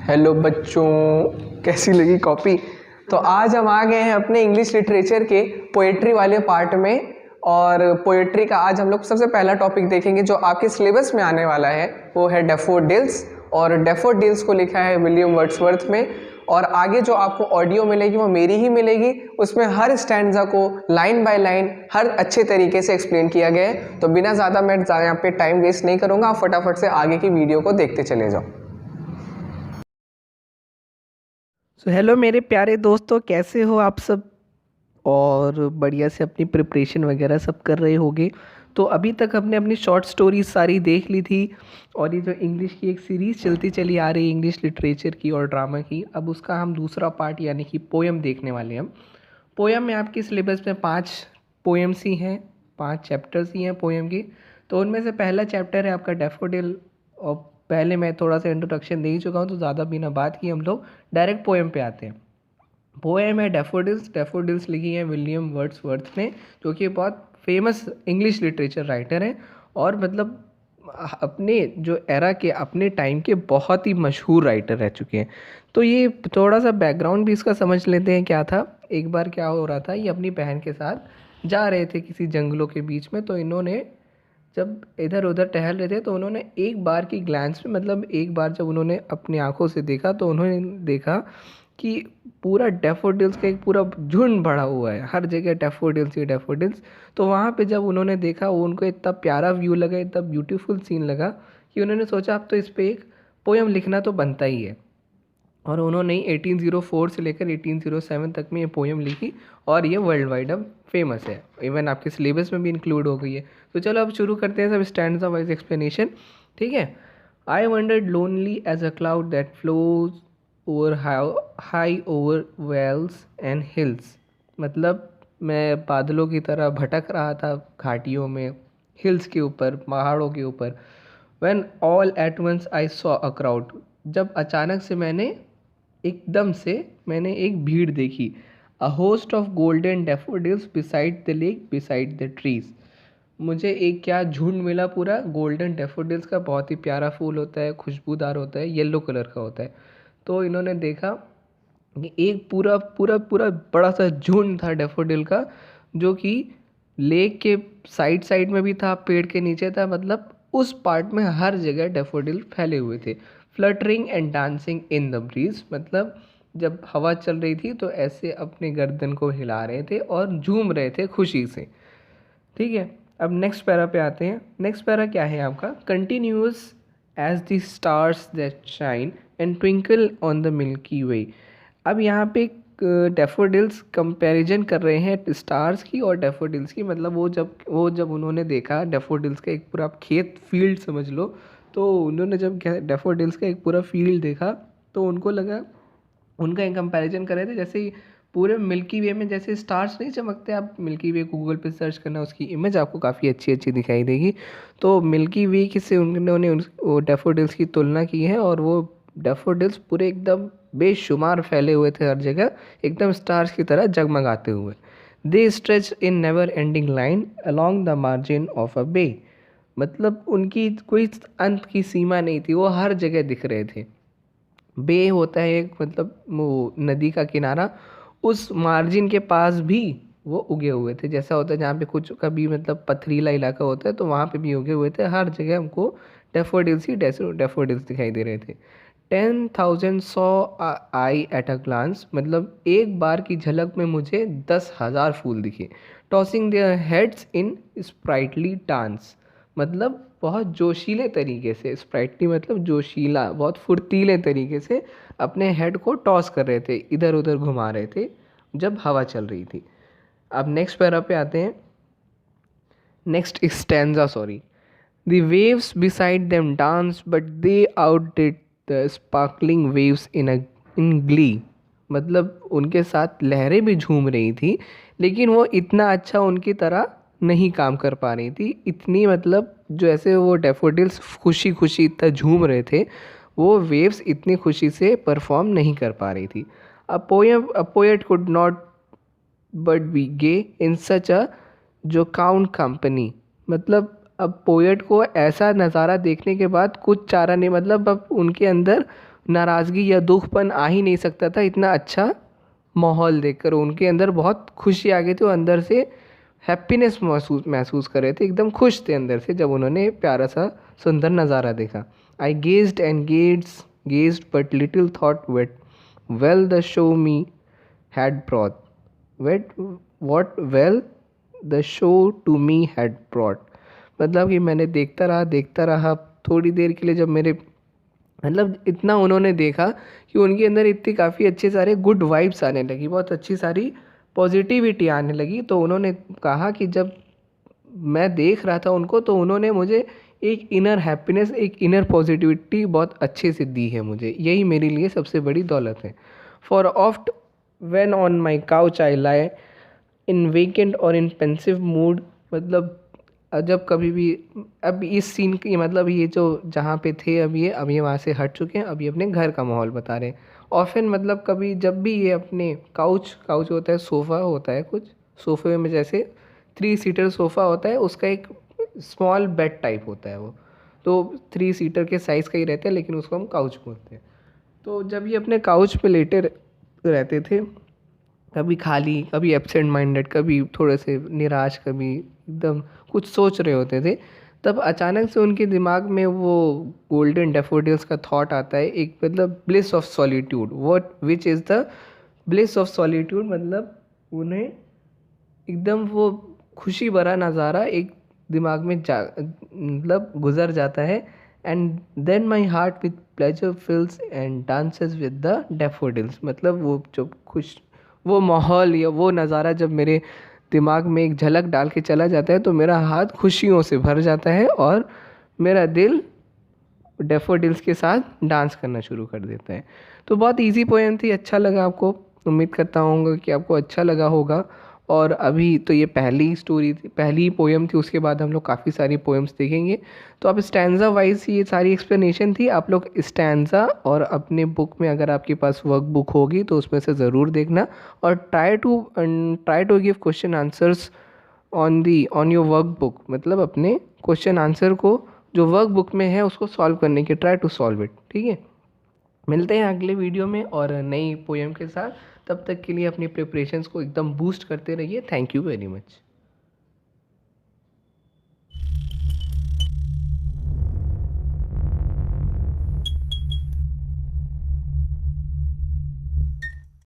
Hello बच्चों, कैसी लगी कॉपी। तो आज हम आ गए हैं अपने इंग्लिश लिटरेचर के पोएट्री वाले पार्ट में। और पोएट्री का आज हम लोग सबसे पहला टॉपिक देखेंगे जो आपके सिलेबस में आने वाला है, वो है डैफोडिल्स। और डैफोडिल्स को लिखा है विलियम वर्ड्सवर्थ में। और आगे जो आपको ऑडियो मिलेगी वो मेरी ही मिलेगी, उसमें हर स्टैंजा को लाइन बाय लाइन हर अच्छे तरीके से एक्सप्लेन किया गया है। तो बिना ज़्यादा मैं यहाँ पे टाइम वेस्ट नहीं करूँगा, आप फटाफट से आगे की वीडियो को देखते चले जाओ। हेलो मेरे प्यारे दोस्तों, कैसे हो आप सब। और बढ़िया से अपनी प्रिपरेशन वगैरह सब कर रहे होगे। तो अभी तक हमने अपनी शॉर्ट स्टोरीज सारी देख ली थी, और ये जो इंग्लिश की एक सीरीज़ चलती चली आ रही है इंग्लिश लिटरेचर की और ड्रामा की, अब उसका हम दूसरा पार्ट यानी कि पोएम देखने वाले हैं। हम पोएम में आपकी सिलेबस में 5 पोएम्स ही हैं, 5 चैप्टर्स ही हैं पोएम की। तो उनमें से पहला चैप्टर है आपका डैफोडिल। और पहले मैं थोड़ा सा इंट्रोडक्शन दे ही चुका हूँ, तो ज़्यादा बिना बात की हम लोग डायरेक्ट पोएम पे आते हैं। पोएम है डैफोडिल्स। डैफोडिल्स लिखी है विलियम वर्ड्सवर्थ ने, जो कि बहुत फेमस इंग्लिश लिटरेचर राइटर हैं। और मतलब अपने जो एरा के, अपने टाइम के बहुत ही मशहूर राइटर रह चुके हैं। तो ये थोड़ा सा बैकग्राउंड भी इसका समझ लेते हैं क्या था। एक बार क्या हो रहा था, ये अपनी बहन के साथ जा रहे थे किसी जंगलों के बीच में। तो इन्होंने जब इधर उधर टहल रहे थे, तो उन्होंने एक बार की ग्लैंस में, मतलब एक बार जब उन्होंने अपनी आंखों से देखा, तो उन्होंने देखा कि पूरा डैफोडिल्स का एक पूरा झुंड भरा हुआ है, हर जगह डैफोडिल्स ही डैफोडिल्स। तो वहाँ पे जब उन्होंने देखा, वो उनको इतना प्यारा व्यू लगा, इतना ब्यूटीफुल सीन लगा कि उन्होंने सोचा अब तो इस पर एक पोएम लिखना तो बनता ही है। और उन्होंने 1804 से लेकर 1807 तक में ये पोएम लिखी, और ये वर्ल्ड वाइड अब फेमस है, इवन आपके सिलेबस में भी इंक्लूड हो गई है। तो चलो अब शुरू करते हैं सब स्टैंडर्ड वाइज एक्सप्लेनेशन, ठीक है। I wandered lonely as a cloud that floats over high over vales and hills. मतलब मैं बादलों की तरह भटक रहा था घाटियों में, हिल्स के ऊपर, पहाड़ों के ऊपर। When all at once I saw a crowd, जब अचानक से मैंने एक भीड़ देखी। A host of golden daffodils beside the lake, beside the trees. मुझे एक क्या झुंड मिला, पूरा गोल्डन डैफोडिल्स का। बहुत ही प्यारा फूल होता है, खुशबूदार होता है, येलो कलर का होता है। तो इन्होंने देखा कि एक पूरा पूरा पूरा बड़ा सा झुंड था डैफोडिल का, जो कि लेक के साइड साइड में भी था, पेड़ के नीचे था। मतलब उस पार्ट में हर जगह डैफोडिल फैले हुए थे। Fluttering and dancing in the breeze, मतलब जब हवा चल रही थी तो ऐसे अपने गर्दन को हिला रहे थे और झूम रहे थे खुशी से, ठीक है। अब नेक्स्ट पैरा पे आते हैं। नेक्स्ट पैरा क्या है आपका, continuous as the stars that shine and twinkle on the Milky Way. अब यहाँ पे डैफोडिल्स कंपैरिजन कर रहे हैं स्टार्स की और डैफोडिल्स की। मतलब वो जब उन्होंने देखा डैफोडिल्स का एक पूरा, आप खेत फील्ड समझ लो, तो उन्होंने जब डैफोडिल्स का एक पूरा फील्ड देखा, तो उनको लगा, उनका एक कंपैरिजन कर रहे थे जैसे ही पूरे मिल्की वे में जैसे स्टार्स नहीं चमकते। आप मिल्की वे गूगल पे सर्च करना, उसकी इमेज आपको काफ़ी अच्छी अच्छी दिखाई देगी। तो मिल्की वे से उन्होंने डैफोडिल्स की तुलना की है, और वो डैफोडिल्स पूरे एकदम बेशुमार फैले हुए थे हर जगह, एकदम स्टार्स की तरह जगमगाते हुए। They stretch in never ending line along the margin of a bay. मतलब उनकी कोई अंत की सीमा नहीं थी, वो हर जगह दिख रहे थे। बे होता है एक, मतलब वो नदी का किनारा, उस मार्जिन के पास भी वो उगे हुए थे। जैसा होता है जहाँ पे कुछ कभी मतलब पथरीला इलाका होता है, तो वहाँ पे भी उगे हुए थे। हर जगह हमको डैफोडिल्स ही डैफोडिल्स दिखाई दे रहे थे। 10,000 saw I at a glance, मतलब एक बार की झलक में मुझे 10,000 फूल दिखे। Tossing their heads in sprightly dance, मतलब बहुत जोशीले तरीके से, स्प्राइटली मतलब जोशीला, बहुत फुर्तीले तरीके से अपने हेड को टॉस कर रहे थे, इधर उधर घुमा रहे थे जब हवा चल रही थी। अब नेक्स्ट पैरा पे आते हैं, next stanza sorry. The waves beside them dance but they outdid the sparkling waves in glee. मतलब उनके साथ लहरें भी झूम रही थी, लेकिन वो इतना अच्छा उनकी तरह नहीं काम कर पा रही थी। इतनी मतलब जो ऐसे वो डैफोडिल्स खुशी खुशी इतना झूम रहे थे, वो वेव्स इतनी खुशी से परफॉर्म नहीं कर पा रही थी। A poet could not but be gay in such a jocund company. मतलब अब पोएट को ऐसा नज़ारा देखने के बाद कुछ चारा नहीं, मतलब अब उनके अंदर नाराज़गी या दुखपन आ ही नहीं सकता था, इतना अच्छा माहौल देखकर उनके अंदर बहुत खुशी आ गई थी, वो अंदर से हैप्पीनेस महसूस कर रहे थे, एकदम खुश थे अंदर से जब उन्होंने प्यारा सा सुंदर नज़ारा देखा। I gazed and gazed but little thought what wealth the show me had brought what what wealth the show to me had brought. मतलब कि मैंने देखता रहा थोड़ी देर के लिए, जब मेरे मतलब इतना उन्होंने देखा कि उनके अंदर इतनी काफ़ी अच्छे सारे गुड वाइब्स आने लगी, बहुत अच्छी सारी पॉजिटिविटी आने लगी। तो उन्होंने कहा कि जब मैं देख रहा था उनको, तो उन्होंने मुझे एक इनर हैप्पीनेस, एक इनर पॉजिटिविटी बहुत अच्छे से दी है मुझे, यही मेरे लिए सबसे बड़ी दौलत है। For oft when on my couch I lie in vacant और इन पेंसिव मूड। मतलब जब कभी भी, अब इस सीन की मतलब ये जो जहाँ पे थे अब ये वहाँ से हट चुके हैं, अब ये अपने घर का माहौल बता रहे हैं। ऑफन मतलब कभी जब भी ये अपने काउच होता है, सोफ़ा होता है कुछ, सोफ़े में जैसे 3 सीटर सोफ़ा होता है, उसका एक स्मॉल बेड टाइप होता है वो, तो 3 सीटर के साइज़ का ही रहता है, लेकिन उसको हम काउच बोलते हैं। तो जब ये अपने काउच पे लेटे रहते थे, कभी खाली, कभी एब्सेंट माइंडेड, कभी थोड़े से निराश, कभी एकदम कुछ सोच रहे होते थे, तब अचानक से उनके दिमाग में वो गोल्डन डैफोडिल्स का थॉट आता है, एक मतलब bliss of solitude. What which is the bliss of solitude, मतलब उन्हें एकदम वो खुशी भरा नज़ारा एक दिमाग में जा मतलब गुजर जाता है। And then my heart with pleasure fills and dances with the daffodils. मतलब वो जो वो माहौल या वो नज़ारा जब मेरे दिमाग में एक झलक डाल के चला जाता है, तो मेरा हाथ खुशियों से भर जाता है और मेरा दिल डैफोडिल्स के साथ डांस करना शुरू कर देता है। तो बहुत इजी पोएम थी, अच्छा लगा आपको, उम्मीद करता हूँ कि आपको अच्छा लगा होगा। और अभी तो ये पहली स्टोरी थी, पहली पोएम थी, उसके बाद हम लोग काफ़ी सारी पोएम्स देखेंगे। तो आप स्टैंज़ा वाइज ये सारी एक्सप्लेनेशन थी, आप लोग स्टैंज़ा और अपने बुक में अगर आपके पास वर्क बुक होगी तो उसमें से ज़रूर देखना, और try to give question answers on your work book. मतलब अपने क्वेश्चन आंसर को जो वर्क बुक में है उसको सॉल्व करने की ट्राई टू सॉल्व इट, ठीक है। मिलते हैं अगले वीडियो में और नई पोएम के साथ, तब तक के लिए अपनी प्रिपरेशंस को एकदम बूस्ट करते रहिए। Thank you very much.